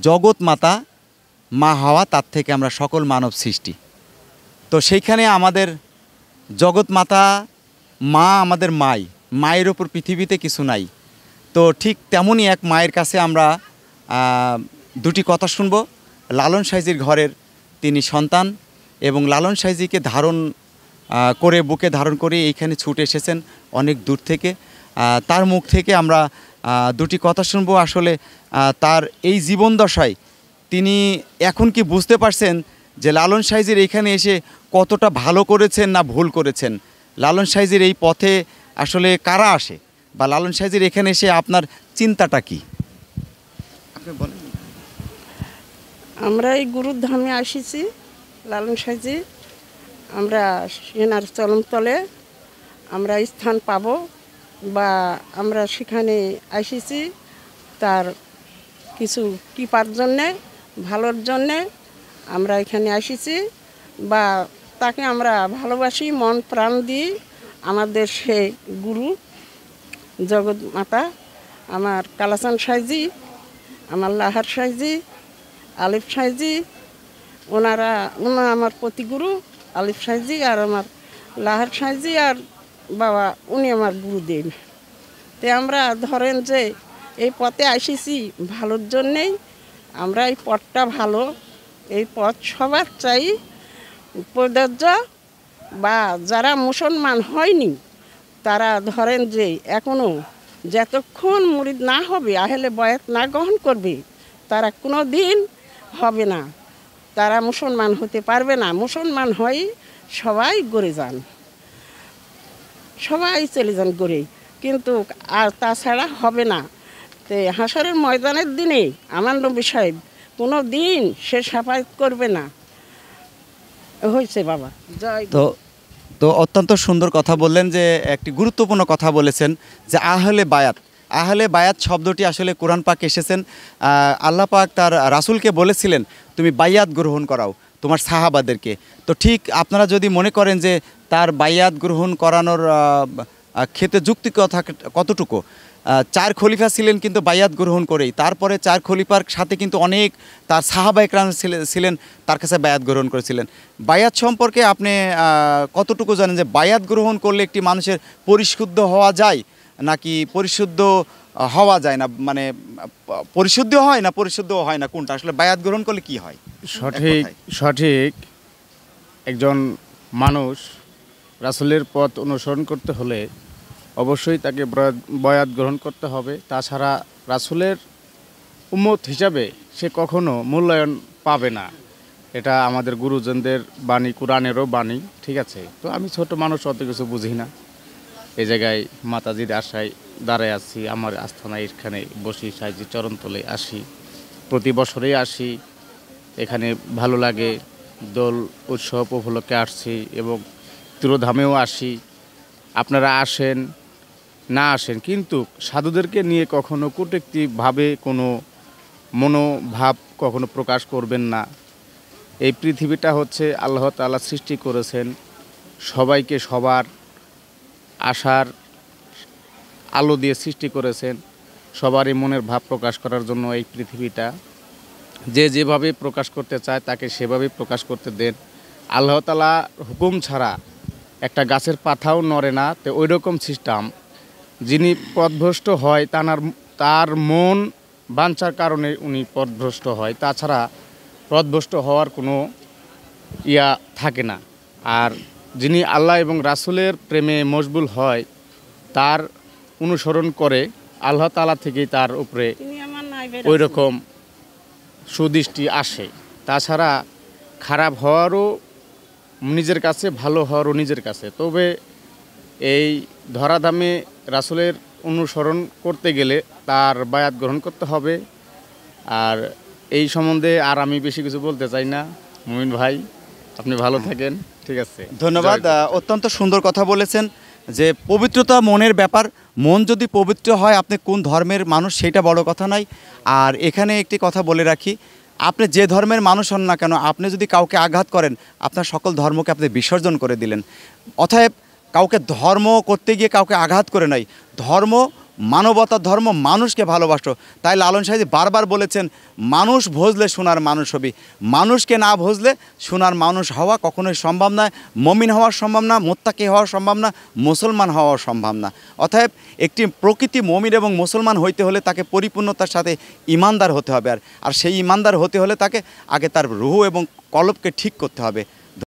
জগৎ মাতা মা হাওয়া, তার থেকে আমরা সকল মানব সৃষ্টি। তো সেইখানে আমাদের জগৎ মাতা মা আমাদের মায়ের ওপর পৃথিবীতে কিছু নাই। তো ঠিক তেমনই এক মায়ের কাছে আমরা দুটি কথা শুনব। লালন সাইজির ঘরের তিনি সন্তান এবং লালন সাইজিকে বুকে ধারণ করে এইখানে ছুটে এসেছেন অনেক দূর থেকে। তার মুখ থেকে আমরা দুটি কথা শুনব। আসলে তার এই জীবন দশায় তিনি এখন কি বুঝতে পারছেন যে লালন সাইজির এইখানে এসে কতটা ভালো করেছেন না ভুল করেছেন, লালন সাইজির এই পথে আসলে কারা আসে, বা লালন সাইজির এখানে এসে আপনার চিন্তাটা কি আপনি বলেন। আমরা এই গুরুর ধামে আসিছি লালন সাইজি, আমরা সেনার চরমতলে আমরা স্থান পাব, বা আমরা সেখানে আসিছি তার কিছু কৃপার জন্যে, ভালোর জন্যে আমরা এখানে আসিছি, বা তাকে আমরা ভালোবাসি, মন প্রাণ দিই। আমাদের সে গুরু জগৎ মাতা, আমার কালাচান সাইজি, আমার লাহার সাইজি, আলিফ সাইজি, ওনারা আমার প্রতিগুরু আলিফ সাইজি, আর আমার লাহার সাইজি, আর বাবা উনি আমার গুরুদেব। তো আমরা ধরেন যে এই পথে আসিছি ভালোর জন্যেই। আমরা এই পথটা ভালো, এই পথ সবার চাই প্রযোজ্য, বা যারা মুসলমান হয়নি তারা ধরেন যে এখনও যতক্ষণ মুরিদ না হবে, আহলে বয়াত না গ্রহণ করবে, তারা কোনো দিন হবে না, তারা মুসলমান হতে পারবে না। মুসলমান হয় সবাই গড়ে যান, সবাই চলে যান গড়ে, কিন্তু আর তাছাড়া হবে না। তো হাসরের ময়দানের দিনে আমার নবী সাহেব কোনো দিন সে সাফায়াত করবে না। হয়েছে বাবা জয়। তো অত্যন্ত সুন্দর কথা বললেন, যে একটি গুরুত্বপূর্ণ কথা বলেছেন যে আহলে বায়াত শব্দটি আসলে কোরআন পাক এসেছেন। আল্লাহ পাক তার রাসূলকে বলেছিলেন তুমি বাইয়াত গ্রহণ করাও তোমার সাহাবাদেরকে। তো ঠিক আপনারা যদি মনে করেন যে তার বাইয়াত গ্রহণ করানোর ক্ষেত্রে যুক্তি কতটুকু, 4 খলিফা ছিলেন কিন্তু বাইয়াত গ্রহণ করেই, তারপরে 4 খলিফার সাথে কিন্তু অনেক তার সাহাবা ইকরাম ছিলেন, তার কাছে বায়াত গ্রহণ করেছিলেন। বায়াত সম্পর্কে আপনি কতটুকু জানেন যে বায়াত গ্রহণ করলে একটি মানুষের পরিশুদ্ধ হওয়া যায় নাকি পরিশুদ্ধ হওয়া যায় না, মানে পরিশুদ্ধ হয় না পরিশুদ্ধ হয় না, কোনটা আসলে বায়াত গ্রহণ করলে কি হয়? সঠিক একজন মানুষ রাসূলের পথ অনুসরণ করতে হলে অবশ্যই তাকে বয়াত গ্রহণ করতে হবে। তাছাড়া রাসূলের উম্মত হিসাবে সে কখনো মূল্যায়ন পাবে না। এটা আমাদের গুরুজনদের বাণী, কোরআনেরও বাণী, ঠিক আছে। তো আমি ছোট মানুষ, অত কিছু বুঝি না। এই জায়গায় মাতাজির আশায় দাঁড়ায় আছি, আমার আস্থানায় এখানে বসি, সাইজি চরণতলে আসি, প্রতি বছরেই আসি। এখানে ভালো লাগে, দোল উৎসব উপলক্ষে আসছি এবং তিরোধামেও আসি। আপনারা আসেন না আসেন, কিন্তু সাধুদেরকে নিয়ে কখনো কটূক্তিভাবে কোনো মনোভাব কখনো প্রকাশ করবেন না। এই পৃথিবীটা হচ্ছে আল্লাহ তাআলা সৃষ্টি করেছেন সবাইকে সবার আশার আলো দিয়ে সৃষ্টি করেছেন, সবারই মনের ভাব প্রকাশ করার জন্য এই পৃথিবীটা। যে যেভাবে প্রকাশ করতে চায় তাকে সেভাবেই প্রকাশ করতে দেন। আল্লাহ তাআলা হুকুম ছাড়া একটা গাছের পাতাও নড়ে না। তো ওই রকম সিস্টেম, যিনি পথভ্রষ্ট হয় তার মন বাঞ্ছার কারণে উনি পথভ্রষ্ট হয়, তাছাড়া পথভ্রষ্ট হওয়ার কোনো থাকে না। আর যিনি আল্লাহ এবং রাসূলের প্রেমে মশগুল হয়, তার অনুসরণ করে, আল্লাহ তাআলা থেকেই তার উপরে ওই রকম সুদৃষ্টি আসে। তাছাড়া খারাপ হওয়ারও নিজের কাছে, ভালো হওয়ারও নিজের কাছে। তবে এই ধরাধামে রাসূলের অনুসরণ করতে গেলে তার বায়াত গ্রহণ করতে হবে। আর এই সম্বন্ধে আর আমি বেশি কিছু বলতে চাই না। মুমিন ভাই, আপনি ভালো থাকেন, ঠিক আছে, ধন্যবাদ। অত্যন্ত সুন্দর কথা বলেছেন যে পবিত্রতা মনের ব্যাপার, মন যদি পবিত্র হয় আপনি কোন ধর্মের মানুষ সেটা বড় কথা নয়। আর এখানে একটি কথা বলে রাখি, আপনি যে ধর্মের মানুষ হন না কেন, আপনি যদি কাউকে আঘাত করেন আপনার সকল ধর্মকে আপনি বিসর্জন করে দিলেন। অতএব কাউকে ধর্ম করতে গিয়ে কাউকে আঘাত করে নাই, ধর্ম মানবতার ধর্ম, মানুষকে ভালোবাসো। তাই লালন সাহেব বারবার বলেছেন, মানুষ ভজলে সোনার মানুষ হবি। মানুষকে না ভজলে সোনার মানুষ হওয়া কখনোই সম্ভব নয়, মমিন হওয়া সম্ভব না, মোত্তাকি হওয়া সম্ভব না, মুসলমান হওয়া সম্ভব না। অতএব একটি প্রকৃতি মমিন এবং মুসলমান হইতে হলে তাকে পরিপূর্ণতার সাথে ইমানদার হতে হবে। আর সেই ইমানদার হতে হলে তাকে আগে তার রুহ এবং কলবকে ঠিক করতে হবে।